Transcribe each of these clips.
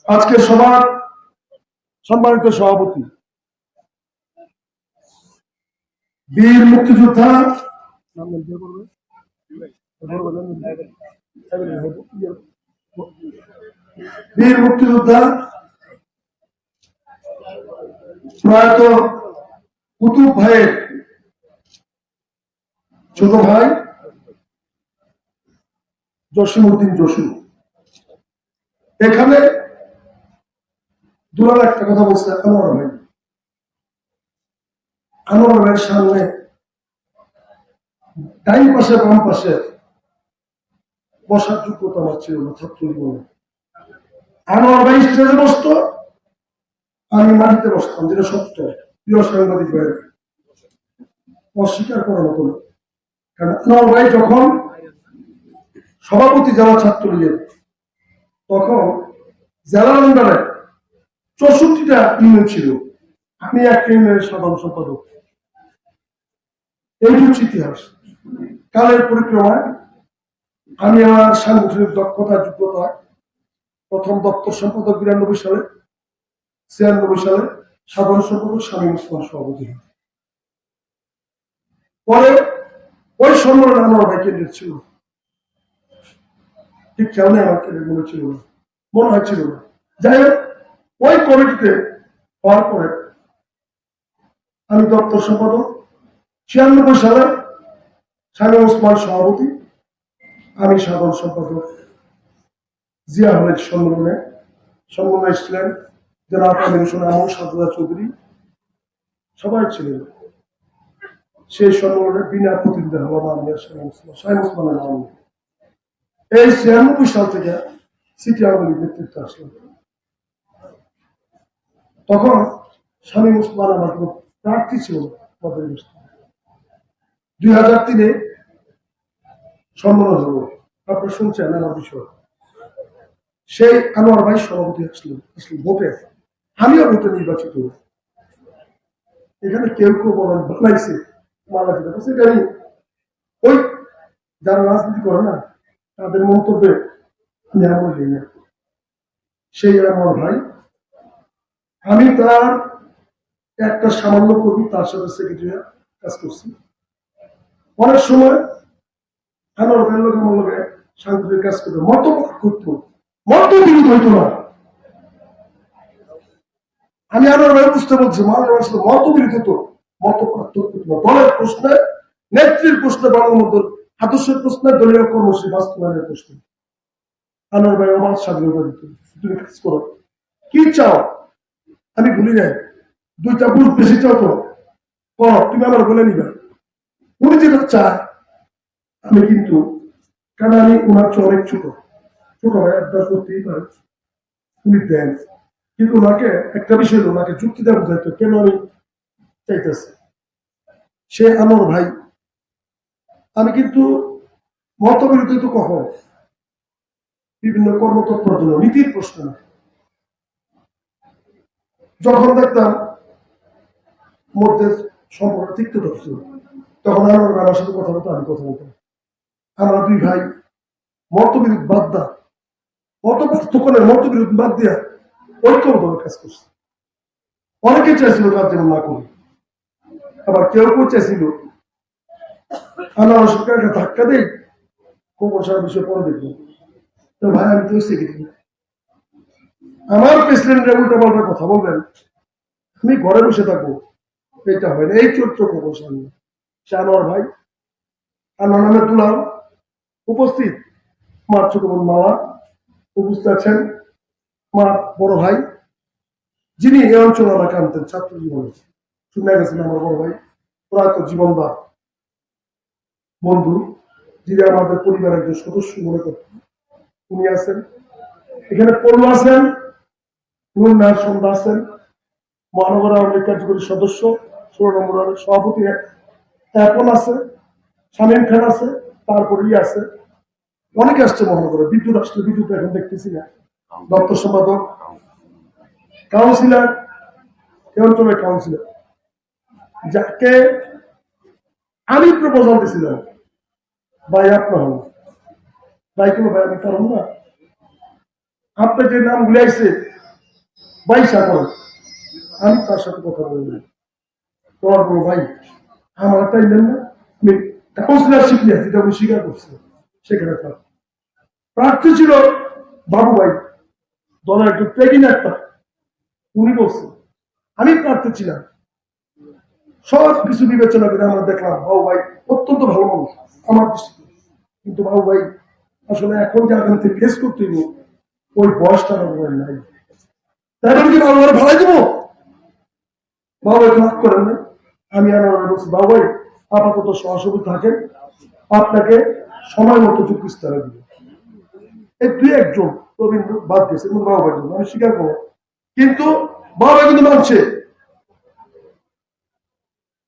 আজকের সভার সম্মানিত সভাপতি বীর মুক্তিযোদ্ধা বীর মুক্তিযোদ্ধা প্রয়াত কুতুব ভাইয়ের ছোট ভাই জসিমউদ্দিন জসু এখানে দুলাল একটা কথা বলছে আনোয়ার ভাইয়ের সামনে ডাইন পাশে বাম পাশে বসার যোগ্যতা আমার ছিল না ছাত্র জীবনে। আনোয়ার ভাই স্টেজে বসতো, আমি মাটিতে বসতাম, যেটা সত্য। প্রিয় সাংবাদিক ভাইয়েরা, অস্বীকার করার মতো না। কারণ আনোয়ার ভাই যখন সভাপতি জেলা ছাত্রলীগের, তখন জেলার আন্ডারে 64টা ইউনিয়ন ছিল, আমি একটা ইউনিয়নের সাধারণ সম্পাদক। এই হচ্ছে ইতিহাস। কালের পরিক্রমায় আমি আমার সাংগঠনিক দক্ষতা যোগ্যতা প্রথম দপ্তর সম্পাদক 92 সালে, 96 সালে সাধারণ সম্পাদক শামীম ওসমান সভাপতি। পরে ওই সম্মেলনে আনোয়ার ভাই কেন্দ্রের ছিল, ঠিক খেয়াল নেই আমার কেন্দ্রের মনে ছিল না, মনে হচ্ছিল না। যাই হোক, ওই কমিটিতে হওয়ার পরে আমি দপ্তর সম্পাদক, 96 সালে শামীম ওসমান সভাপতি, আমি সাধারণ সম্পাদক। জিয়া হলের সম্মেলনে এসেছিলেন জনাব আমির হোসেন আমর, সাজদা চৌধুরী, সবাই ছিলেন। সেই সম্মেলনে বিনা প্রতিনিধি হলাম আমি আর শামীম ওসমানের নাম। এই 96 সাল থেকে সিটি আওয়ামী লীগ নেতৃত্বে আসলাম। তখন শামীম ওসমান আমার কোনো প্রার্থী ছিল পদের। 2003-এ সম্মেলন হলো, আপনারা শুনছেন আমার বিষয়। সেই আনোয়ার ভাই সভাপতি আসলেন ভোটে, আমিও ভোটে নির্বাচিত। এখানে কেউ কেউ বলেন বানাইছে মালা দিতে, সেটা আমি ওই যারা রাজনীতি করে না তাদের মন্তব্যে আমি আমল দিই না। সেই আনোয়ার ভাই, আমি তার একটা সামান্য কর্মী, তার সাথে সেক্রেটারি কাজ করছি। অনেক সময় আনোয়ার ভাইয়ের লোক আমার লোকে সাংগঠনিক কাজ করতে মত করতো, মত বিরোধ হইতো না। আমি আনোয়ার ভাই বুঝতে বলছি মত বিরোধ হতো, মত পার্থক্য হতো না। দলের প্রশ্নে, নেত্রীর প্রশ্নে, বঙ্গবন্ধুর আদর্শের প্রশ্নে, দলীয় কর্মসূচি বাস্তবায়নের প্রশ্নে আনোয়ার ভাই আমার স্বাধীনতা দিত। তুমি কাজ করো, কি চাও আমি ভুলি নাই, 2টা বুট বেশি চাও তো করো, তুমি আমার বলে নিবা। উনি যেটা চায় আমি কিন্তু, কারণ আমি ওনার চেয়ে অনেক ছোট ভাই, আবদার করতেই পারে, উনি দেন। কিন্তু ওনাকে একটা বিষয়, ওনাকে যুক্তি দেওয়া বোঝাইতো কেন আমি চাইতেছি। সে আমার ভাই, আমি কিন্তু মতবিরোধী তো কখন বিভিন্ন কর্মতৎপর জন্য, নীতির প্রশ্ন না। যখন দেখতাম মধ্যে সম্পর্ক তিক্ত ধরছিল, তখন আমার সাথে কথা বলতো, আমি কথা বলতাম। আমরা দুই ভাই মতবিরোধ বাদ দা, মত পার্থক্য মতবিরোধ বাদ দিয়া ঐক্যবদ্ধভাবে কাজ করছে। অনেকে চাইছিল কাজ যেন না করি, আবার কেউ কেউ চাইছিল আনোয়ার সরকারকে ধাক্কা দেই, খবর সারা বিষয় পরে দেখবো। তো ভাই আমি তো সেক্রেটারি, আমার প্রেসিডেন্টের উল্টা পাল্টা কথা বলবেন, আমি ঘরে বসে থাকবো, এটা হয় না। এই চরিত্র খবর সামনে সে আনোয়ার ভাই, আনোয়ার নামে দুলাল উপস্থিত, মার ছোট বোন মামা উপস্থিত আছেন, মার বড় ভাই, যিনি এই অঞ্চল আমাকে আনতেন ছাত্র জীবনে, শুনে গেছেন আমার বড় ভাই, প্রয়াত জীবনদার বন্ধু, যিনি আমাদের পরিবারের একজন সদস্য মনে করতেন, উনি আছেন এখানে। পড়লো আছেন, নুরনাথ সন্ধ্যা আছেন, মহানগর আওয়ামী লীগ কার্যকরী সদস্য 16 নম্বর ওয়ার্ডের সভাপতি এখন আছে, শামীম খান আছে, তারপরে আছে, অনেকে আসছে মহানগরে। বিদ্যুৎ আসলে, বিদ্যুৎ এখন দেখতেছি না, দপ্তর সম্পাদক, কাউন্সিলর, এ অঞ্চলের কাউন্সিলর, যাকে আমি প্রপোজাল দিয়েছিলাম, ভাই আপনার হন, ভাই কোনো ভাই আমি পারব না, আপনার যে নাম গুলাইছে বাইশা করে আমি তার সাথে কথা বলি, তোমার বড় ভাই আমার টাইম দেন না, আমি কাউন্সিলারশিপ নিয়ে যেটা আমি স্বীকার করছি সেখানে থাক। প্রার্থী ছিল বাবু ভাই, দলের একজন প্রেগিন একটা, উনি বলছেন আমি প্রার্থী ছিলাম, সব কিছু বিবেচনা করে আমরা দেখলাম বাবু ভাই অত্যন্ত ভালো মানুষ আমার দৃষ্টিতে, কিন্তু বাবু ভাই আসলে এখন যে আগামীতে ফেস করতে ওই বয়সটা আমার নাই, তাই আমি কি বাবু ভাই ভালাই দেবো? বাবু ভাই রাগ করেন না, আমি আর বলছি বাবু ভাই আপাতত সহসভা থাকেন, আপনাকে সময় মতো চুক্তি ইস্তারা দিব। এই দুই একজন প্রবীণ বাদ গেছে বাবু ভাই জন্য আমি স্বীকার করবো, কিন্তু বাবু ভাই কিন্তু মানছে।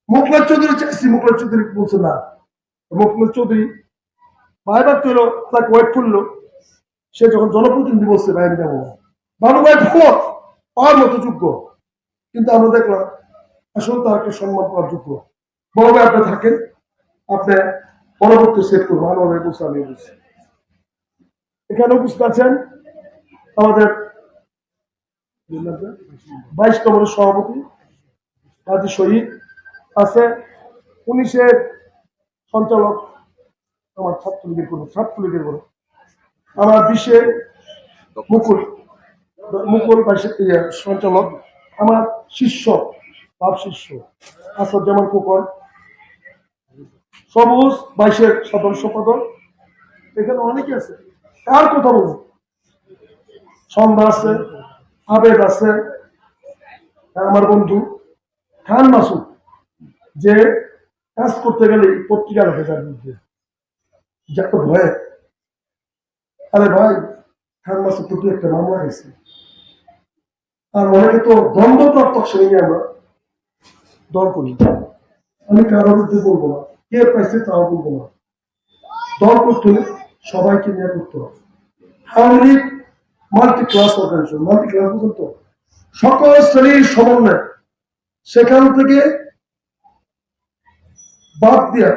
মুখলার চৌধুরী চাইছি, মুখলার চৌধুরী বলছে না, মুখলার চৌধুরী ভাইবার তৈল তাকে ওয়েট করলো, সে যখন জনপ্রতিনিধি বলছে ভাই আমি যাবো, বাবু ভাই ভালো পাওয়ার মতো যোগ্য, কিন্তু আমরা দেখলাম আসলে তার একটা সম্মান পাওয়ার যোগ্য। বড় ভাই আপনি থাকেন, আপনি পরবর্তী সেট করবো আমার ভাই বলছে, আমি বলছি। এখানে উপস্থিত আছেন আমাদের 22 নম্বরের সভাপতি কাজী শহীদ আছে, 19-এর সঞ্চালক আমার ছাত্রলীগের বড়, আমার 20-এর মুকুল মুকুল 22-এর সঞ্চালক, আমার শিষ্য ভাব শিষ্য আসাদুজ্জামান খোকন, সবুজ 22-এর সাধারণ সম্পাদক, এখানে অনেকে আছে, কার কথা বলবো, সন্ধ্যা আছে, আবেদ আছে, আমার বন্ধু খান মাসুদ, যে কাজ করতে গেলে পত্রিকা রাখে যার বিরুদ্ধে যত ভয়ে, আরে ভাই খান মাসুদ তো তুই একটা মামলা গেছে, আর অনেকে তো দ্বন্দ্বপ্রাপ্ত শ্রেণী আমরা দল করি, আমি কারোর বিরুদ্ধে বলবো না, কে পাইছে তাও বলবো না, দল করতে হলে সবাইকে নিয়ে করতে হবে। Awami League multi class organisation, multi class পর্যন্ত সকল শ্রেণীর সমন্বয়, সেখান থেকে বাদ দিয়ে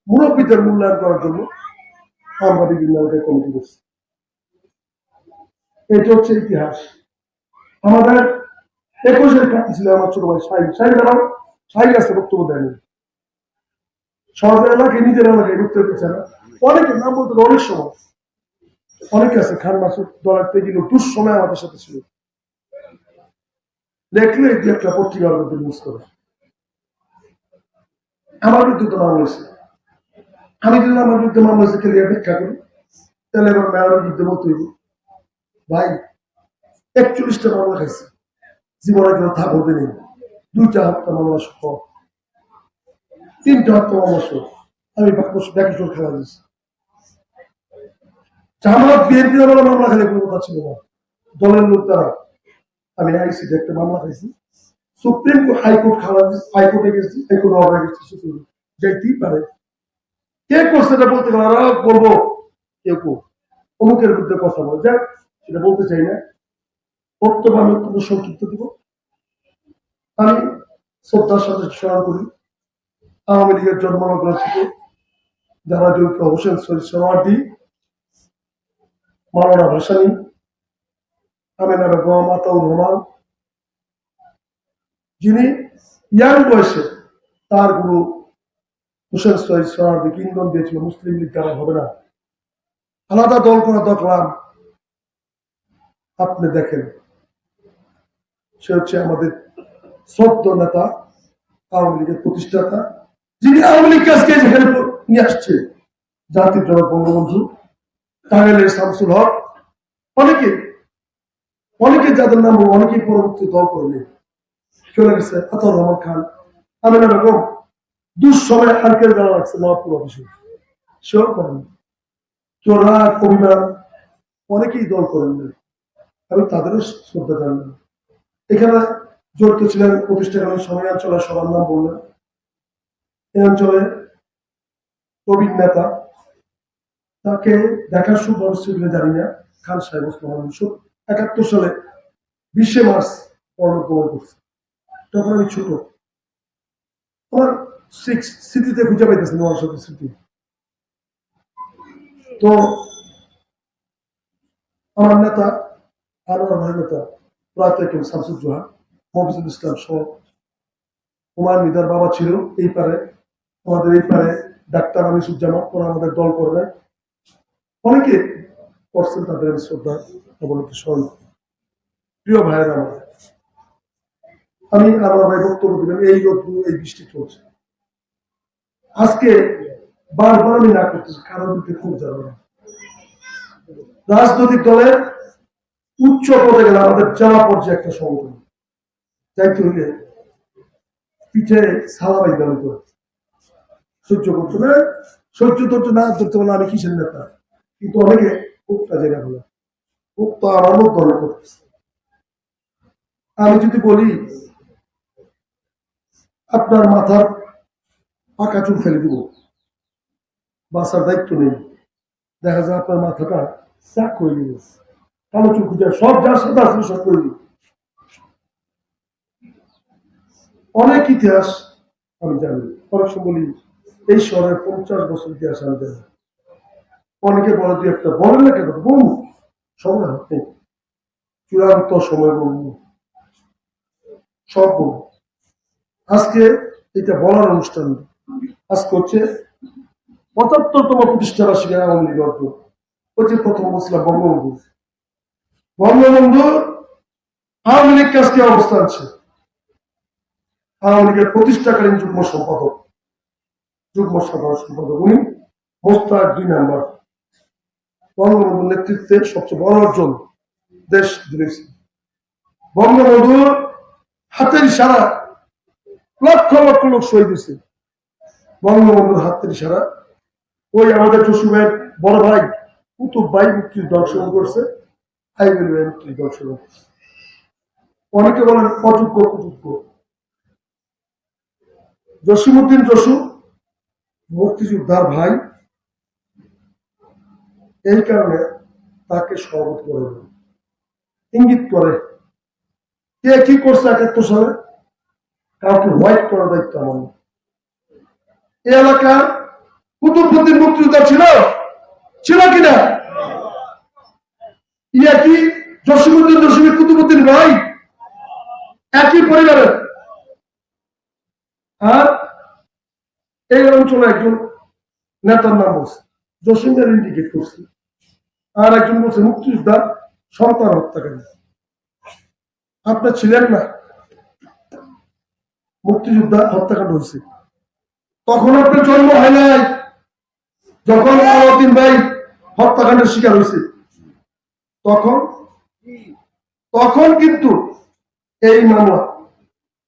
মুরব্বীদের মূল্যায়ন করার জন্য আমরা বিভিন্ন কমিটি করছি। এটা হচ্ছে ইতিহাস। আমাদের 21-এর প্রার্থী ছিল আমার ছোট ভাই শাহিন কাছে বক্তব্য দেয়নি, সহজে এলাকায় নিজের এলাকায় ঢুকতে পেরেছে না, অনেকে নাম বলতে অনেক সময় অনেকে আছে, খান মাসুদ দলের থেকে দুঃসময় আমাদের সাথে ছিল, দেখলে যে একটা পত্রিকার মধ্যে নিউজ করে আমার বিরুদ্ধে তো মামলা হয়েছে, আমি যদি আমার বিরুদ্ধে মামলা হয়েছে খেলে ব্যাখ্যা করি, তাহলে এবার মেয়রের বিরুদ্ধে বলতে হইব ভাই 41টা মামলা খাইছে, জীবনে কেউ থাকতে নেই, 2টা হত্যা মামলা সহ 3টা হত্যা মামলা সহ আমি ব্যাকেশ্বর খেলা দিয়েছি। জামাত বিএনপি মামলা খেলে কোনো কথা ছিল না, দলের লোক তারা, আমি আইসিতে একটা মামলা খাইছি, সুপ্রিম কোর্ট হাইকোর্ট খেলা দিয়েছি, হাইকোর্টে গেছি, হাইকোর্ট অর্ডার গেছি, সুপ্রিম যাইতেই পারে, কে করছে এটা বলতে পারে না, বলবো কেউ অমুকের বিরুদ্ধে কথা বলে যাক, সেটা বলতে চাই না, বক্তব্য আমি অত্যন্ত সংক্ষিপ্ত দিব। আমি শ্রদ্ধার সাথে স্মরণ করি আওয়ামী লীগের জন্মলগ্ন থেকে যারা জড়িত হোসেন শহীদ সোহরাওয়ার্দী, মাওলানা ভাসানী, আমেনা বেগম, আতাউর রহমান, যিনি ইয়াং বয়সে তার গুরু হোসেন শহীদ সোহরাওয়ার্দীকে ইন্ধন দিয়েছিল মুসলিম লীগ দ্বারা হবে না, আলাদা দল করে দেখলাম, আপনি দেখেন সে হচ্ছে আমাদের শ্রদ্ধ নেতা, আওয়ামী লীগের প্রতিষ্ঠাতা, যিনি আওয়ামী লীগ আজকে যেখানে নিয়ে আসছে, জাতির জনক বঙ্গবন্ধু, টাঙ্গাইলের শামসুল হক, অনেকে অনেকে যাদের নাম অনেকেই পরবর্তী দল করবে চলে গেছে, আতাউর রহমান খান, আমেনা বেগম দুঃসময় হারকেল দেওয়া লাগছে নবাবপুর অফিসে, সেও করেন, চোরা কবিরা অনেকেই দল করেন, আমি তাদেরও শ্রদ্ধা জানলাম। এখানে জড়িত ছিলেন প্রতিষ্ঠাকালীন সময় অঞ্চলের সবার নাম বললেন, এই অঞ্চলে প্রবীণ নেতা, তাকে দেখার সুবর্ষ জানি না, খান সাহেব ওসমান 1971 সালে 20শে মার্চ পরলোকগমন করছে, তখন আমি ছোট, আমার স্মৃতিতে খুঁজে পাইতেছি আমার সাথে স্মৃতি, তো আমার নেতা আর আমার নেতা প্রয়াত শামসুজ্জোহা, মফিজুল ইসলাম সহ হুমায়ুন মিদার বাবা ছিল এই পারে, আমাদের এই পারে ডাক্তার আনিসুজ্জামান, ওরা আমাদের দল করবে, অনেকে করছেন, তাদের শ্রদ্ধা অবনতি স্মরণ। প্রিয় ভাইয়ের আমি আমার ভাই বক্তব্য দিবেন, এই রোদ্রু এই বৃষ্টি চলছে আজকে, বারবার আমি না করতেছি, কারণ খুব যাবে না। রাজনৈতিক দলের উচ্চ পদে গেলে আমাদের জেলা পর্যায়ে একটা সংগঠন যাইতে হইলে পিঠে সালাবাই দামি করে সহ্য করতে না, সহ্য ধরতে না ধরতে পারলে আমি কিসের নেতা, কিন্তু অনেকে খুবটা জায়গা বলে খুব তো আমারও দল করতেছে। আমি যদি বলি আপনার মাথার পাকা চুল ফেলে দিব, বাঁচার দায়িত্ব নেই, দেখা যায় আপনার মাথাটা চাক করে দিব, কালো চুল খুঁজে সব যার সাথে আসলে সব করে দিব। অনেক ইতিহাস আমি জানি, অনেক সময় বলি এই শহরের 50 বছর ইতিহাস আমি জানি। অনেকে বলে তুই একটা বলেন না কেন, বলবো সময় নেই, চূড়ান্ত সময় বলবো, সব বলবো। আজকে এটা বলার অনুষ্ঠান, আজকে হচ্ছে 75তম প্রতিষ্ঠা বার্ষিকী আওয়ামী লীগ অর্জন। ওই যে প্রথম বলছিলাম বঙ্গবন্ধু, বঙ্গবন্ধু আওয়ামী লীগ কাজকে অবস্থান ছিল, আওয়ামী লীগের প্রতিষ্ঠাকালীন যুগ্ম সম্পাদক, যুগ্ম সাধারণ সম্পাদক উনি, মোস্তাক 2 নম্বর। বঙ্গবন্ধুর নেতৃত্বে সবচেয়ে বড় অর্জন দেশ দিয়েছে। বঙ্গবন্ধুর হাতের ইশারা লক্ষ লক্ষ লোক শহীদ হয়েছে, বঙ্গবন্ধুর হাতের ইশারা। ওই আমাদের জসিমের বড় ভাই কুতুব ভাই মুক্তিযুদ্ধ অংশগ্রহণ করছে, আইবুল ভাই মুক্তিযুদ্ধ অংশগ্রহণ করছে। অনেকে বলেন অযোগ্য কুযোগ্য, জসিমউদ্দিন জসু মুক্তিযোদ্ধার ভাই, এই কারণে তাকে সভাপতি করে ইঙ্গিত করে কে কি করছে 71 সালে, কাউকে হোয়াইট করার দায়িত্ব আমার না। এই এলাকার কুতুবউদ্দিন মুক্তিযোদ্ধা ছিল ছিল কিনা? ইয়া কি জসিমউদ্দিন জসিমের কুতুবউদ্দিন ভাই একই পরিবারের? আর এই অঞ্চলে একজন নেতার নাম বলছে, জসিমের ইন্ডিকেট করছে, আর একজন বলছে মুক্তিযোদ্ধা সন্তান হত্যাকারী। আপনার ছিলেন না, মুক্তিযোদ্ধা হত্যাকাণ্ড হয়েছে, তখন আপনার জন্ম হয় নাই, যখন আলাউদ্দিন ভাই হত্যাকাণ্ডের শিকার হয়েছে তখন তখন কিন্তু এই মামলা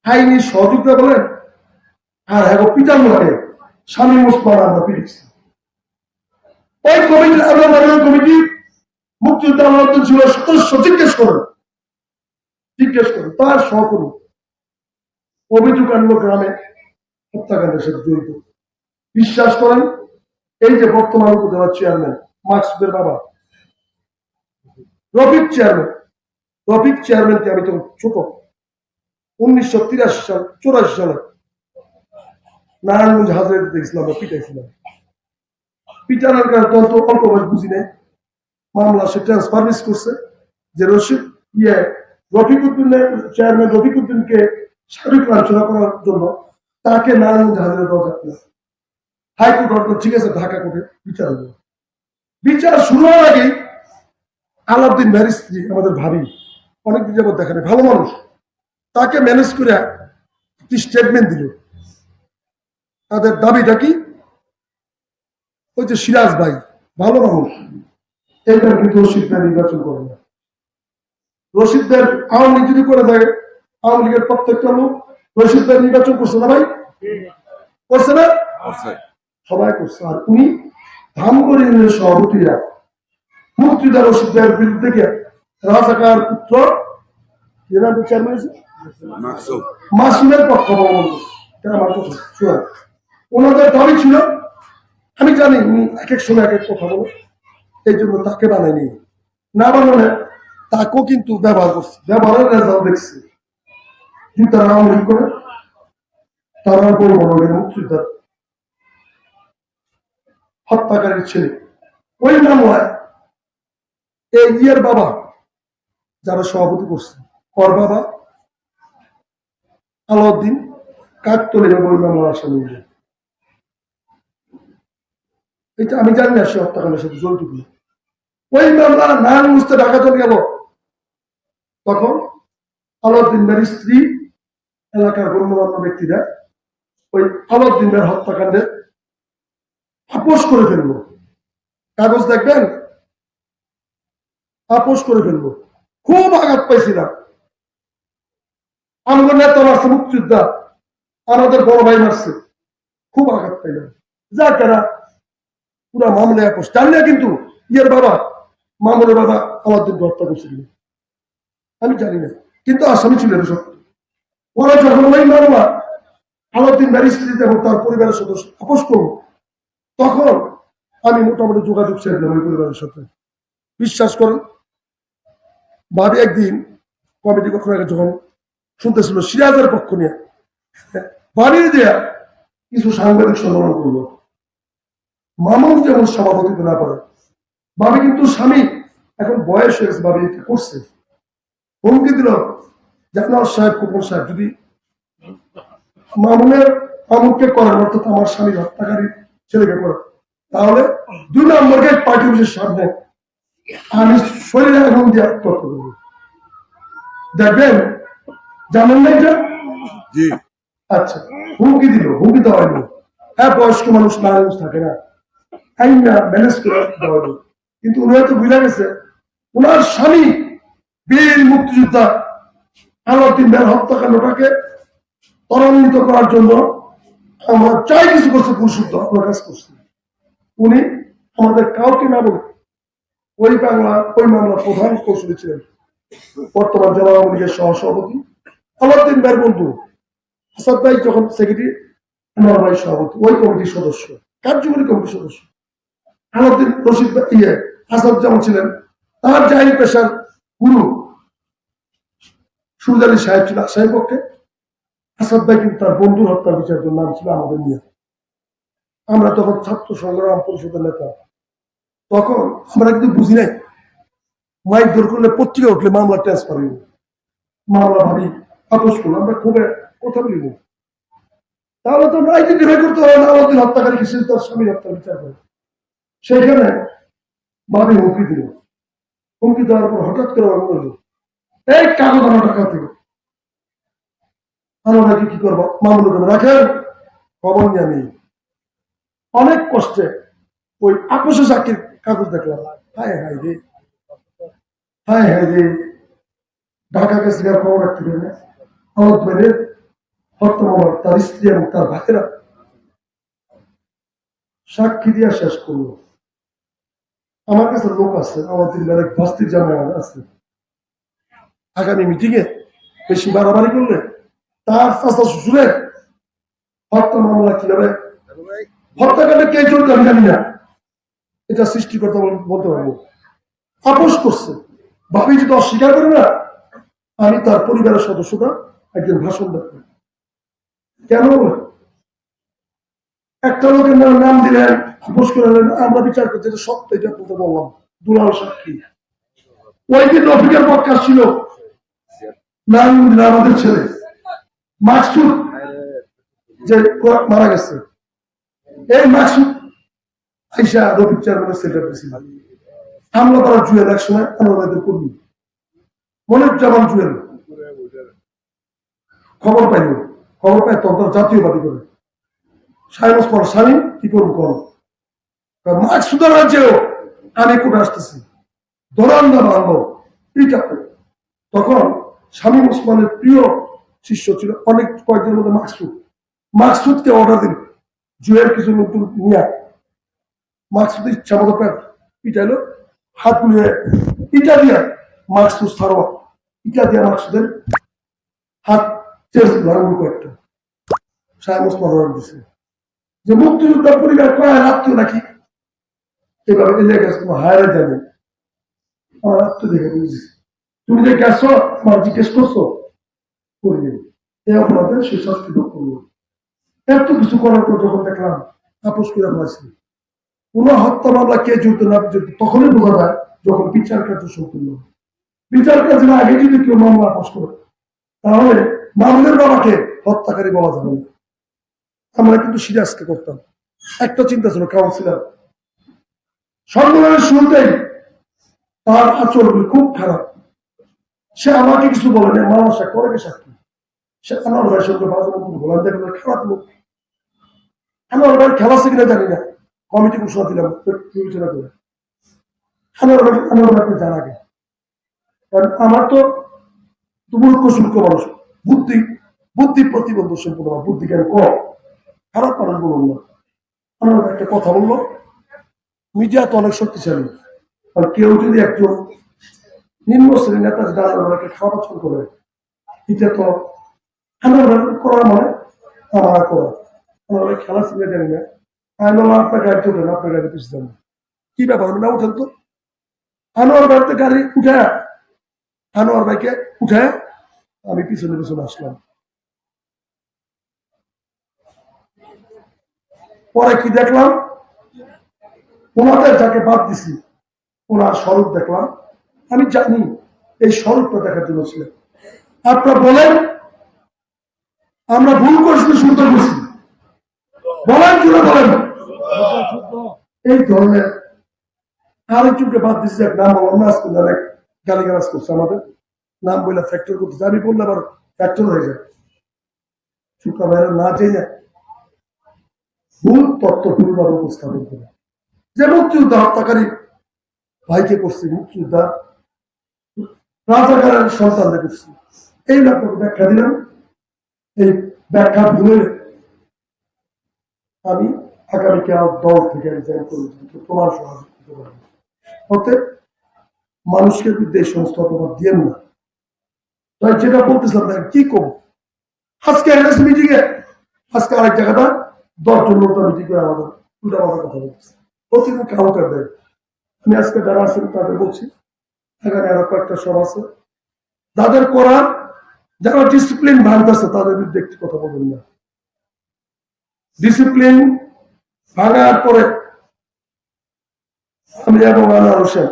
আইনি সহযোগিতা বলেন আর হ্যাঁ পিটার লাগে স্বামী মুসলমান আমরা পিটিয়েছি। ওই কমিটির আমরা কমিটি মুক্তিযোদ্ধা আলাউদ্দিন ছিল সদস্য, জিজ্ঞেস করেন তার সহকর্মী অভিযোগ আনলো গ্রামে হত্যাকাণ্ডের সাথে জড়িত। বিশ্বাস করেন এই যে বর্তমান উপজেলার চেয়ারম্যান মাকসুদের বাবা রফিক চেয়ারম্যানকে আমি তখন ছোট 1983 সাল 84 সালে নারায়ণগঞ্জ হাজারে দেখছিলাম বা পিটাইছিলাম। পিটানোর কারণে তখন তো অল্প বয়স বুঝি নেই, মামলা সে ট্রান্সফার মিস করছে যে চেয়ারম্যান রফিকুদ্দিনকে সার্বিক লাঞ্ছনা করার জন্য তাকে নারায়ণগঞ্জ হাজারে দেওয়া যাবে। হাইকোর্ট অর্ডার, ঠিক আছে ঢাকা কোর্টে বিচার হবে। বিচার শুরু হওয়ার আগেই আলাউদ্দিন ভাইয়ের স্ত্রী আমাদের ভাবি, অনেকদিন যাবত দেখা নেই, ভালো মানুষ, তাকে ম্যানেজ করে একটি স্টেটমেন্ট দিল। তাদের দাবিটা কি, ওই যে সিরাজ ভাই ভালো মানুষ, এইবার কিন্তু রশিদ ভাই নির্বাচন করে না। রশিদ ভাই আওয়ামী লীগ যদি করে দেয়, আওয়ামী লীগের প্রত্যেকটা লোক রশিদ ভাই নির্বাচন করছে না ভাই, করছে না? সবাই করছে। আর উনি ধামগড় ইউনিয়নের সভাপতিরা মুক্তিযোদ্ধা রশিদ ভাইয়ের বিরুদ্ধে রাজাকার পুত্র চেয়ারম্যান মাসুমের পক্ষ অবলম্বন করছে। আমার কথা শুনেন, ওনাদের দাবি ছিল, আমি জানি উনি এক এক সময় এক এক কথা বলে, এই জন্য তাকে বানায়নি, না বানালে তাকেও কিন্তু ব্যবহার করছে, ব্যবহারের রেজাল্ট দেখছে। কিন্তু তারা আওয়ামী লীগ করে, তারা বড় বড় মুক্তিযোদ্ধা হত্যাকারীর ছেলে। ওই মামলায় এই ইয়ের বাবা যারা সভাপতি করছে ওর বাবা আলাউদ্দিন কাকতলী ওই মামলার আসামি। এটা আমি জানি না সে হত্যাকাণ্ডের সাথে জড়িত কিনা। ওই মামলা নারায়ণ মুস্তে ঢাকা চলে গেল, তখন আলাউদ্দিন ভাইয়ের স্ত্রী, এলাকার গণ্যমান্য ব্যক্তিরা ওই আলাউদ্দিন ভাইয়ের হত্যাকাণ্ডে আপোষ করে ফেলবো। কাগজ দেখবেন, আপোষ করে ফেলবো। খুব আঘাত পাইছিলাম। আমার নেতা মারছে, মুক্তিযোদ্ধা আমাদের বড় ভাই মারছে, খুব আঘাত পাইলাম। যা তারা পুরা মামলায় আপোষ। জানলে কিন্তু ইয়ের বাবা, মামুনের বাবা আলাউদ্দিনকে হত্যা করছিল, আমি জানি না, কিন্তু আসামি ছিল সত্য। ওরা যখন ওই মামলা আলাউদ্দিন ভাইয়ের স্ত্রী এবং তার পরিবারের সদস্য আপোষ করবো, তখন আমি মোটামুটি যোগাযোগ ছেড়ে দিলাম ওই পরিবারের সাথে। বিশ্বাস করেন, ভাবি একদিন কমিটি কখনো যখন শুনতেছিল সিরাজের পক্ষ নিয়ে, বাড়ি দেয়া কিছু সাংবাদিক সম্মেলন করলো। মামুন যেমন সভাপতিত্ব না করে, ভাবি কিন্তু স্বামী এখন বয়স হয়েছে, ভাবি এটা করছে, হুমকি দিল যে আপনার সাহেব, কুপন সাহেব যদি মামুনকে করেন, অর্থাৎ আমার স্বামীর হত্যাকারী ছেলেকে করেন, তাহলে 2 নম্বর গেট পার্টি অফিসের সামনে আমি শরীরে আগুন দিয়ে আত্মহত্যা করব। দেখবেন, জানেন না এটা? আচ্ছা, হুমকি দিল, হুমকি দেওয়া হয়নি। হ্যাঁ, বয়স্ক মানুষ মানুষ থাকে না, আইন না ম্যানেজ করে দেওয়া হলো। কিন্তু উনি হয়তো বুঝে গেছে ওনার স্বামী বীর মুক্তিযোদ্ধা আলাউদ্দিন ভাইয়ের হত্যাকাণ্ডটাকে ত্বরান্বিত করার জন্য আমরা চাই কিছু করছে, পুরুষত্ব আপনার কাজ করছে। উনি আমাদের কাউকে না বলে ওই মামলার প্রধান কৌশলী ছিলেন বর্তমান জেলা আওয়ামী লীগের সহসভাপতি আলাউদ্দিন ভাইয়ের বন্ধু আসাদ ভাই, যখন সেক্রেটারি আমার ভাই সভাপতি, ওই কমিটির সদস্য, কার্যকরী কমিটির সদস্য। আলাউদ্দিন রশিদ আসাদ যেমন ছিলেন, তার জাহির পেশার গুরু সুরজ আলী সাহেব ছিল আসামের পক্ষে। আসাদ ভাই কিন্তু তার বন্ধুর হত্যার বিচারের জন্য নাম ছিল আমাদের নিয়ে। আমরা তখন ছাত্র সংগ্রাম পরিষদের নেতা, তখন আমরা কিন্তু বুঝি নাই মাইক দর করলে পত্রিকা উঠলে মামলা ট্রান্সফার হইব, মামলা ভাবি আপোষ করবো, আমরা খুবই কথা বলিব। তাহলে তো আমরা আইডেন্টিফাই করতে হবে না আমাদের হত্যাকারী সে তার স্বামীর হত্যার বিচার করে। সেইখানে ভাবি হুমকি দিল, হুমকি দেওয়ার পর হঠাৎ করে আমার বলল, এই কাগজ আমার টাকা থেকে আমরা নাকি কি করবো, মামলা করে রাখেন, খবর নিয়ে নেই। অনেক কষ্টে ওই আপোষে চাকরির কাগজ দেখলাম। হায় হায় রে, হায় হায় রে, ঢাকা গেছে খবর রাখতে পারে না। আহত ভাইয়ের হত্যা মামলা তার স্ত্রী এবং তার ভাইয়েরা সাক্ষী দিয়ে শেষ করলো। আমার কাছে লোক আছে, আমাদের এক বস্তির জামাই আছে, আগামী মিটিং এ বেশি বাড়াবাড়ি করলে তার চাচা শ্বশুরের হত্যা মামলা কিভাবে, হত্যাকাণ্ডে কে জড়িত আমি জানি না, এটা সৃষ্টিকর্তা বলতে পারবো। আপোষ করছে, ভাবি যদি অস্বীকার করে না, আমি তার পরিবারের সদস্যরা একজন ভাষণ দেব। কেন একটা লোকের নাম দিলেন, আপোষ করে আমরা বিচার করছি, এটা সত্য, এটা বলতে বললাম, দুলাল সাক্ষী। ওই দিন রফিকের পক্ষে ছিল আমাদের ছেলে মাকসুদ, যে মারা গেছে। এই মাকসুদ আইসা রফিক চেয়ারম্যানের সেন্টার দিয়েছিল, হামলা করার জুয়েল এক সময় আমাদের কর্মী মনিরুজ্জামান জুয়েল খবর পাইল, খবর পাই তখন জাতীয়বাদী করে সাইমস পর স্বামী কি করুন করো, মাকসুদের রাজ্যেও আমি কোর্টে আসতেছি, দরান না ভাঙবো এটা। তখন শামীম ওসমানের প্রিয় শিষ্য ছিল অনেক, কয়েকদিনের মধ্যে মাকসুদকে অর্ডার দিল জুয়েল কিছু নতুন নিয়ে, মাকসুদের ইচ্ছা মতো পিটাইলো, হাত তুলে ইটা দিয়া মাকসুদ সারোয়া, ইটা দিয়া মাকসুদের হাত চেঞ্জ ধরুন কয়েকটা। শামীম ওসমান অর্ডার দিছে যে মুক্তিযোদ্ধার পরিবার কয় আত্মীয় নাকি, এভাবে এলাকায় তোমার হায়ারে যাবে, আমার আত্মীয় দেখে বুঝেছি, তুমি যে গেছো আমার জিজ্ঞেস করছো করিনি, এই অপরাধে সে শাস্তি ভোগ করলো। এত কিছু করার পর যখন দেখলাম আপোষ করে ফেলাছি, কোন হত্যা মামলা কে জড়িত না জড়িত তখনই বোঝা যায় যখন বিচার কার্য সম্পূর্ণ হয়। বিচার কাজের আগে যদি কেউ মামলা আপোষ করে তাহলে মামুনের বাবাকে হত্যাকারী বলা যাবে না। আমরা কিন্তু সিরাজকে করতাম। একটা চিন্তা ছিল, কাউন্সিলর সম্মেলনের শুরুতেই তার আচরণ খুব খারাপ। সে আমাকে কিছু বলে না, মানুষ করে কে সাক্ষী। সে আমার ভাইয়ের সঙ্গে বাজার বললাম দেখেন খারাপ লোক। আমার ভাই খেলা শিখলে জানি না, কমিটি ঘোষণা দিলাম বিবেচনা করে। আমার ভাইকে জানা গে, কারণ আমার তো মূর্খ শুল্ক মানুষ, বুদ্ধি বুদ্ধি প্রতিবন্ধ সম্পূর্ণ, বুদ্ধি জ্ঞান কম, খারাপ মানুষ বলুন না। আমার একটা কথা বললো, মিডিয়া তো অনেক শক্তিশালী, আর কেউ যদি একজন নিম্ন শ্রেণীর নেতা যদি আমার খারাপ আচরণ করে, এটা তো আমার করা মানে আমার করা। আমার খেলা শিখে জানি না, আমি আপনার গাড়ি উঠেন, আপনার গাড়ি পিছিয়ে যান, কি ব্যাপার না উঠেন তো। আনোয়ার বাড়িতে গাড়ি উঠে, আনোয়ার ভাইকে উঠে আমি পিছনে পিছনে আসলাম। পরে কি দেখলাম, ওনাদের যাকে বাদ দিছি ওনার স্বরূপ দেখলাম। আমি জানি এই স্বরূপটা দেখার জন্য ছিল। আপনারা বলেন আমরা ভুল করছি শুদ্ধ করছি, বলেন জুড়ে বলেন। এই ধরনের আরেকজনকে বাদ দিচ্ছি, এক নাম বললাম না, আজকে অনেক গালিগালাজ করছে আমাদের, নাম বললে ফ্যাক্টর করতেছে। আমি বললে আবার ফ্যাক্টর হয়ে যায়, শুক্র ভাইরা না চাই না ভুল তথ্য ভুলভাবে উপস্থাপন করে। যে মুক্তিযোদ্ধা হত্যাকারী ভাইকে করছি, মুক্তিযোদ্ধা রাজাকারের সন্তানদের করছি, এই ব্যাপারে ব্যাখ্যা দিলাম। এই ব্যাখ্যা ভুলে আমি আগামীকে দল থেকে রিজাইন করে প্রমাণ সহযোগ করতে পারবো। অতএব মানুষকে বিরুদ্ধে এই সমস্ত অপবাদ দিয়েন না। তাই যেটা বলতেছিলাম দেখেন কি করবো, আজকে মিটিং এ আজকে আরেক জায়গাটা 10 জন লোকটা মিটিং করে আমাদের উল্টা পাল্টা কথা বলতেছে, প্রতিদিন কাউন্টার দেয়। আমি আজকে যারা আছেন তাদের বলছি, এখানে আরো কয়েকটা সব আছে যাদের করার, যারা ডিসিপ্লিন ভাঙতেছে তাদের বিরুদ্ধে একটি কথা বলবেন না। ডিসিপ্লিন ভাঙার পরে আমি এবং আনোয়ার হোসেন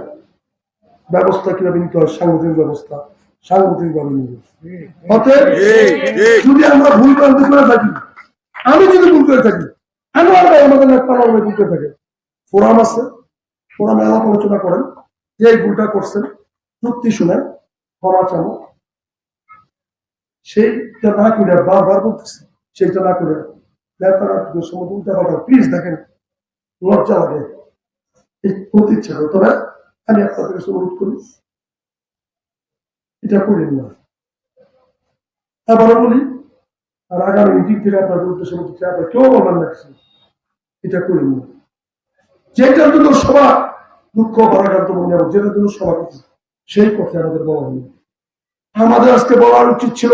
ব্যবস্থা কিভাবে নিতে হয়, সাংগঠনিক ব্যবস্থা সাংগঠনিক ভাবে নিব। অতএব যদি আমরা ভুল ক্রান্তি করে থাকি, আমি যদি ভুল করে থাকি, আনোয়ার ভাই আমাদের ভুল করে থাকে, ফোরাম আছে, ফোরামে আলাপ আলোচনা করেন যে এই ভুলটা করছেন, যুক্তি শুনেন, ক্ষমা চানো। সেইটা না করে বারবার বলতেছি, সেইটা না করে প্লিজ দেখেন লজ্জা লাগে, এই করতে ইচ্ছা করে। তবে আমি আপনাদের কাছে অনুরোধ করি এটা করেন না। আবারও বলি, আর আগামী মিটিং থেকে আপনাদের উদ্দেশ্যে বলতে আপনার কেউ বলবেন না কিছু, এটা করেন না। যেটার জন্য সভা দুঃখ ভারাক্রান্ত মনে হবে, যেটার জন্য সভা করছে সেই কথা আমাদের বলা হয়নি। আমাদের আজকে বলার উচিত ছিল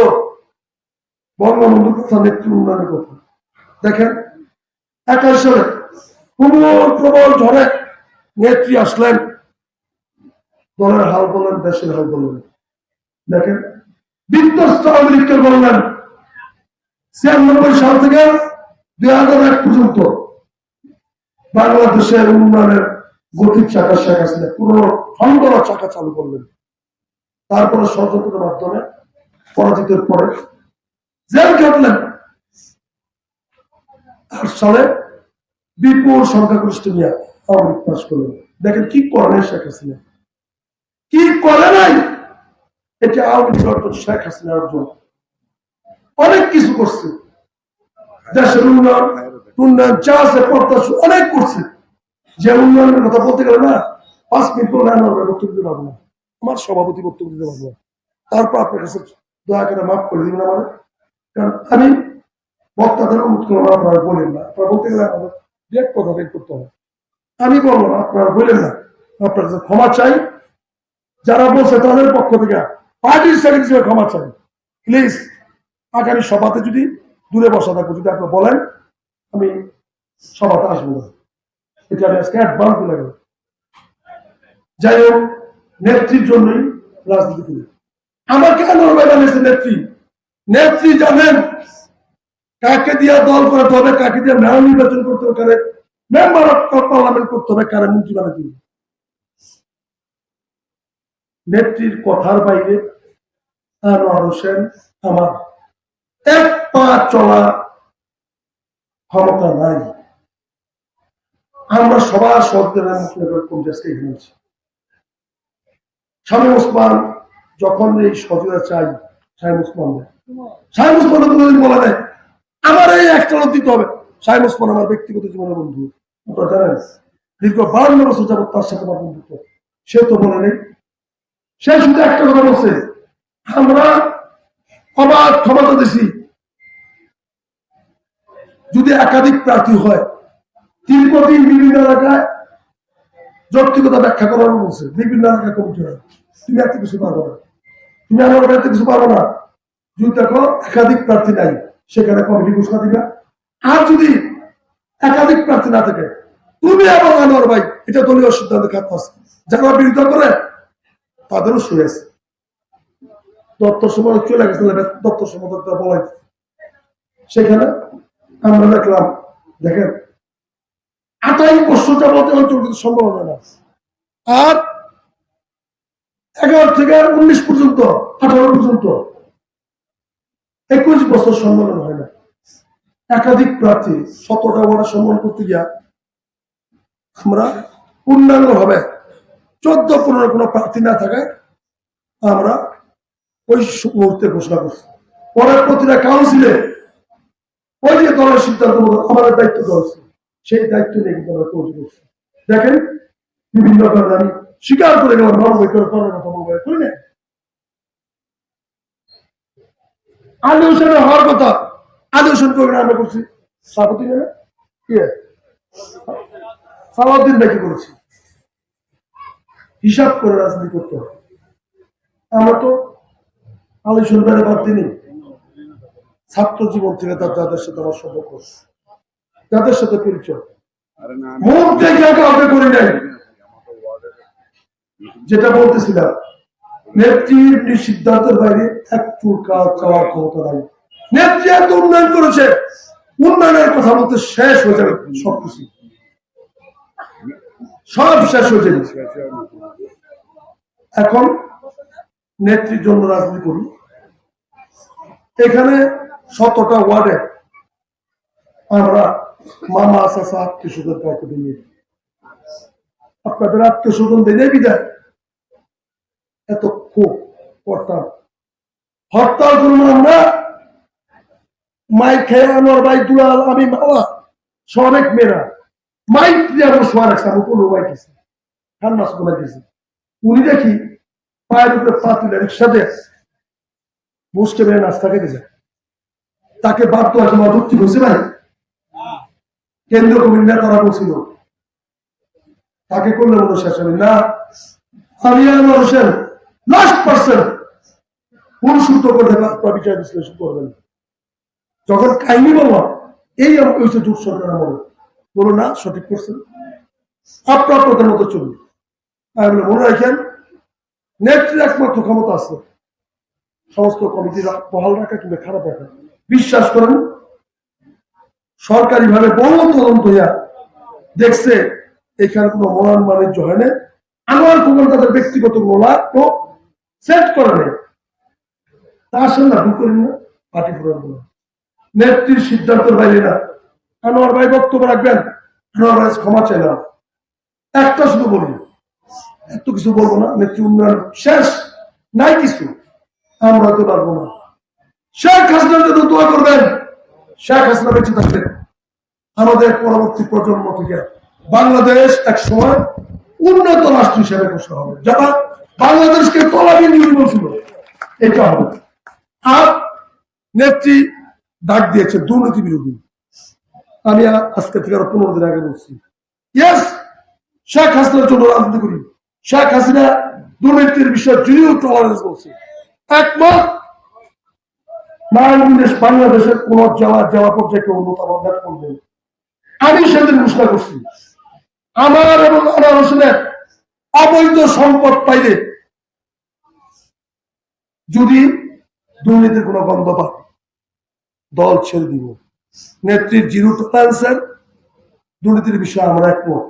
বঙ্গবন্ধুর কথা, নেত্রী উন্নয়নের কথা। দেখেন 21 সালে প্রবল ঝড়ে নেত্রী আসলেন, দলের হাল বলেন, দেশের হাল বলেন। দেখেন বিধ্বস্ত আওয়ামী লীগকে বললেন 96 সাল থেকে 2001 পর্যন্ত বাংলাদেশের উন্নয়নের গতির চাকা শেখ হাসিনা পুরো খন্ডরা চাকা চালু করলেন। তারপরে ষড়যন্ত্রের মাধ্যমে পরাজিতের পরে জেল কাটলেন। 8 সালে বিপুল সংখ্যাগরিষ্ঠ নিয়ে আওয়ামী লীগ পাশ করলেন। দেখেন কি করেন শেখ হাসিনা, কি করে নাই, এটা আওয়ামী লীগ অর্জন, শেখ হাসিনা অর্জন। অনেক কিছু করছে, দেশের উন্নয়ন উন্নয়ন যা আছে প্রত্যাশা অনেক করছে। যে উন্নয়নের কথা বলতে গেলে না 5 মিনিট বলে বক্তব্য দিতে পারবো না, আমার সভাপতি বক্তব্য দিতে পারবো না। তারপর আপনার কাছে দয়া করে মাফ করে দিবেন আমাদের, কারণ আমি বক্তাদের অনুরোধ করবো আপনারা বলেন না। আপনারা বলতে গেলে আমাদের এক কথা বের করতে হবে, আমি বলবো না, আপনারা বলেন না। আপনার কাছে ক্ষমা চাই, যারা বলছে তাদের পক্ষ থেকে পার্টির সেক্রেটারি হিসেবে ক্ষমা চাই। প্লিজ আগামী সভাতে যদি দূরে বসা থাকবো, যদি আপনারা বলেন আমি সভাতে আসবো না, এটা আমি আজকে অ্যাডভান্স বলে গেল। যাই হোক, নেত্রীর জন্যই রাজনীতি করি। আমার কেন বানিয়েছে নেত্রী? নেত্রী জানেন কাকে দিয়ে দল করাতে হবে, কাকে দিয়ে মেয়র নির্বাচন করতে হবে, কারে মেম্বার অফ পার্লামেন্ট করতে হবে, কারে মন্ত্রী বানাতে হবে। নেত্রীর কথার বাইরে আনোয়ার হোসেন আমার এক পা চলা ক্ষমতা নাই। আমরা সবার সরকারের শামীম ওসমান যখন এই সহযোগিতা চাই, শামীম ওসমান কোনোদিন বলা নেই আমার এই একটা দিতে হবে। শামীম ওসমান আমার ব্যক্তিগত জীবনের বন্ধু, আপনারা জানেন, দীর্ঘ 52 বছর যাবত তার সাথে আমার বন্ধুত্ব। সে তো বলে নেই, সে শুধু একটা কথা বলছে, আমরা অবাধ ক্ষমতা দিছি, যদি একাধিক প্রার্থী হয় দীর্ঘদিন বিভিন্ন এলাকায় যৌক্তিকতা ব্যাখ্যা করার বলছে, বিভিন্ন এলাকায় কমিটি হয়, তুমি এত কিছু পারবো না, তুমি আমার বাড়িতে কিছু পারবো না। যদি দেখো একাধিক প্রার্থী নাই, সেখানে কমিটি ঘোষণা দিবে। আর যদি একাধিক প্রার্থী না থাকে, তুমি এবং আনোয়ার ভাই এটা দলীয় সিদ্ধান্তে খাত আছে, যারা বিরোধিতা করে তাদেরও শুয়ে আছে। দপ্তর সময় চলে গেছিল, দপ্তর সময় বলাই, সেখানে আমরা দেখলাম, দেখেন 28 বছর যাবত অঞ্চল কিন্তু সম্ভাবনা না, আর 11 থেকে 19 পর্যন্ত 18 পর্যন্ত 21 বছর সম্মেলন হয় না। একাধিক প্রার্থী 17টা ওয়ার্ডে সম্মান করতে গিয়া আমরা পূর্ণাঙ্গ ভাবে 14-15 কোনো প্রার্থী না থাকায় আমরা ওই মুহূর্তে ঘোষণা করছি। পরে প্রতিটা কাউন্সিলে ওই যে দলের সিদ্ধান্ত মতো আমাদের দায়িত্ব দেওয়া হচ্ছে, সেই দায়িত্ব নিয়ে কিন্তু আমরা তৈরি করছি। দেখেন বিভিন্ন কারণে আমি স্বীকার করে গেলাম, নরবই করে করার কথা বলবো করি না। আলী হোসেনের হওয়ার কথা, আলী হোসেন করে আমরা করছি, সালাউদ্দিন সালাউদ্দিন নাকি করেছি। হিসাব করে রাজনীতি করতে হবে। আমরা তো আলী হোসেন বেড়ে বাদ দিনি, ছাত্র জীবন থেকে যাদের সাথে আমার সম্পর্ক, যাদের সাথে পরিচয়, মুখ দেখে কাউকে করি নাই। যেটা বলতেছিলাম, নেত্রীর সিদ্ধান্তের বাইরে এক চুল কাজ চাওয়ার ক্ষমতা নাই। নেত্রী এত উন্নয়ন করেছে, উন্নয়নের কথা বলতে শেষ হয়ে যাবে, সবকিছু সব শেষ হয়ে যাবে। এখন নেত্রীর জন্য রাজনীতি করি। এখানে 17টা ওয়ার্ডে আমরা মামা চাচা আত্মীয় স্বজন কাউকে দিয়ে, আপনাদের আত্মীয় স্বজন দিলে বিদায় এত খুব করতাম। হরতাল করুন আমরা, মাইক খেয়ে আমার ভাই দুলাল আমি মামা সব অনেক মেয়েরা মাইক দিয়ে আমার শোয়া রাখছে, আমি কোনো মাইক দিয়েছি, ঠান্ডা শোনা দিয়েছি। উনি দেখি পায়ের উপরে পা তুলে রিক্সাতে বসতে মেয়ে নাস্তা খেতে যায়, তাকে বাধ্য আছে যুক্তি হয়েছে ভাই, কেন্দ্রীয় কমিটির নেতারা বলছিল তাকে করলে মনে শেষ হবে না। আমি আনোয়ার হোসেন লাস্ট পার্সেন্ট পুরুষুদ্ধ করতে বিচার বিশ্লেষণ করবেন। যখন কাহিনী বলবো এই হয়েছে জোট সরকার আমলে, বলো না সঠিক করছেন, আপনার আপনাদের মতো চলবে। আমি মনে রাখেন, নেত্রীর একমাত্র ক্ষমতা আছে সমস্ত কমিটির বহাল রাখা কিংবা খারাপ রাখা। বিশ্বাস করেন, সরকারি ভাবে বহু তদন্ত হইয়া দেখছে এখানে কোনো মরান বাণিজ্য হয় না। আমার কোনো তাদের ব্যক্তিগত মোলা তো সেট করে নেই, তা আসেন না ভুল করেন না, পার্টি প্রোগ্রাম নেত্রীর সিদ্ধান্তের বাইরে না। আনোয়ার ভাই বক্তব্য রাখবেন, আনোয়ার ভাই ক্ষমা চাইলাম, একটা শুধু বলি, এত কিছু বলবো না, নেত্রী উন্নয়ন শেষ নাই কিছু, আমরা তো পারবো না। শেখ হাসিনার জন্য দোয়া করবেন, শেখ হাসিনা বেঁচে থাকবে আমাদের পরবর্তী প্রজন্ম থেকে বাংলাদেশ এক সময় উন্নত রাষ্ট্র হিসেবে ঘোষণা হবে, যারা বাংলাদেশকে তলাবিহীন ইউনি বলছিল, এটা হবে। আর নেত্রী ডাক দিয়েছে দুর্নীতি বিরোধী। আমি আজকে থেকে আরো 15 দিন আগে বলছি, ইয়েস শেখ হাসিনার জন্য রাজনীতি করি। শেখ হাসিনা দুর্নীতির বিষয়ে জিরো টলারেন্স বলছে, একমত। বাংলাদেশের কোন যাওয়া পর্যায়ে কেউ মতামত করবেন। আমি সেদিন ঘোষণা করছি, আমার এবং আনোয়ার হোসেনের অবৈধ সম্পদ পাইলে যদি দুর্নীতির কোন গন্ধ পায় দল ছেড়ে দিব। নেত্রীর জিরো টলারেন্সের দুর্নীতির বিষয়ে আমরা একমত।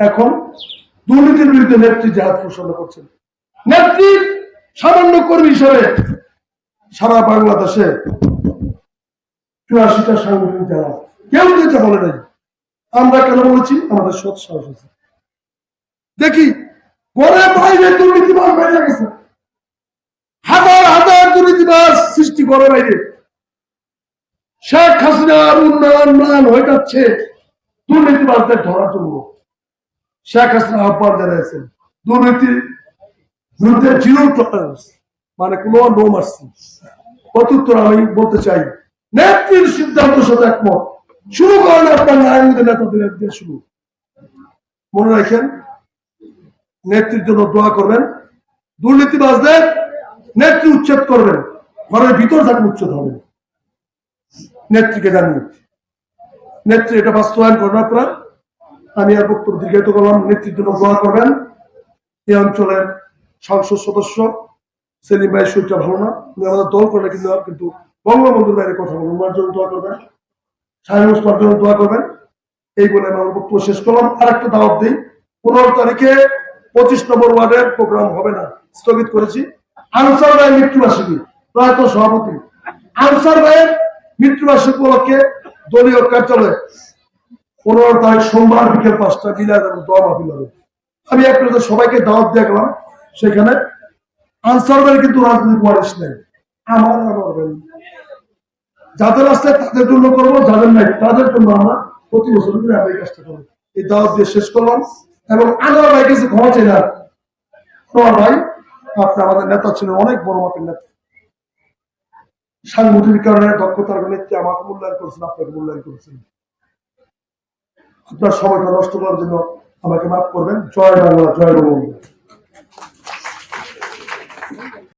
এখন দুর্নীতির বিরুদ্ধে নেত্রী জাহাজ পোষণ করছেন, নেত্রীর সামান্য কর্মী হিসেবে সারা বাংলাদেশে 84টা সাংগঠনিক জেলা কেউ যেতে বলে নাই। আমরা কেন বলেছি? আমাদের সৎ সাহস আছে। দেখি ঘরে বাইরে দুর্নীতিবাজ বাইরে গেছে, হাজার হাজার দুর্নীতিবাজ সৃষ্টি করে বাইরে। শেখ হাসিনার উন্নয়ন হয়ে যাচ্ছে দুর্নীতিবাজদের ধরার জন্য। শেখ হাসিনা আহ্বান জানিয়েছেন দুর্নীতির বিরুদ্ধে জিরো টলারেন্স, মানে কোনো নো মার্সি। প্রত্যুত্তর আমি বলতে চাই, নেত্রীর সিদ্ধান্তের সাথে একমত। শুরু করেন আপনার নারায়ণগঞ্জের নেতাদের দিয়ে শুরু। মনে রাখেন, নেত্রীর জন্য দোয়া করবেন, দুর্নীতিবাজদের নেত্রী উচ্ছেদ করবেন, ঘরের ভিতর থাকলে উচ্ছেদ হবে। নেত্রীকে জানিয়ে নেত্রী এটা বাস্তবায়ন করবেন আপনারা। আমি আর বক্তব্য দীর্ঘায়িত করলাম। নেত্রীর জন্য দোয়া করবেন। এই অঞ্চলের সংসদ সদস্য সেলিম ভাই শরীরটা ভালো না, উনি আমাদের দল করে কিন্তু বঙ্গবন্ধুর বাইরে কথা বলবেন, ওনার জন্য দোয়া করবেন, শাহীন ওসমানের জন্য দোয়া করবেন। এই বলে আমি আমার বক্তব্য শেষ করলাম। আর একটা দাওয়াত দিই, 15 তারিখে 25 নম্বর ওয়ার্ডের প্রোগ্রাম হবে না, স্থগিত করেছি। আনসার ভাইয়ের মৃত্যুবার্ষিকী, প্রয়াত সভাপতি আনসার ভাইয়ের মৃত্যুবার্ষিকী উপলক্ষে দলীয় কার্যালয়ে 15 তারিখ সোমবার বিকেল 5টা মিলাদ এবং দোয়া মাহফিল হবে। আমি আপনাদের সবাইকে দাওয়াত দিয়ে গেলাম সেখানে। আনসার ভাই কিন্তু রাজনৈতিক ওয়ারিশ নেই, আমার যাদের আছে তাদের জন্য করবো, যাদের নাই তাদের জন্য আমরা প্রতি বছর আমরা এই কাজটা করবো। এই দাওয়াত দিয়ে শেষ করলাম এবং আনোয়ার ভাই কাছে ক্ষমা চাইলাম। আনোয়ার ভাই আপনি আমাদের নেতা ছিলেন, অনেক বড় মাপের নেতা, সাংগঠনিক কারণে দক্ষতার নেত্রী আমাকে মূল্যায়ন করেছেন, আপনাকে মূল্যায়ন করেছেন। আপনার সময়টা নষ্ট করার জন্য আমাকে মাফ করবেন। জয় বাংলা, জয় বঙ্গবন্ধু।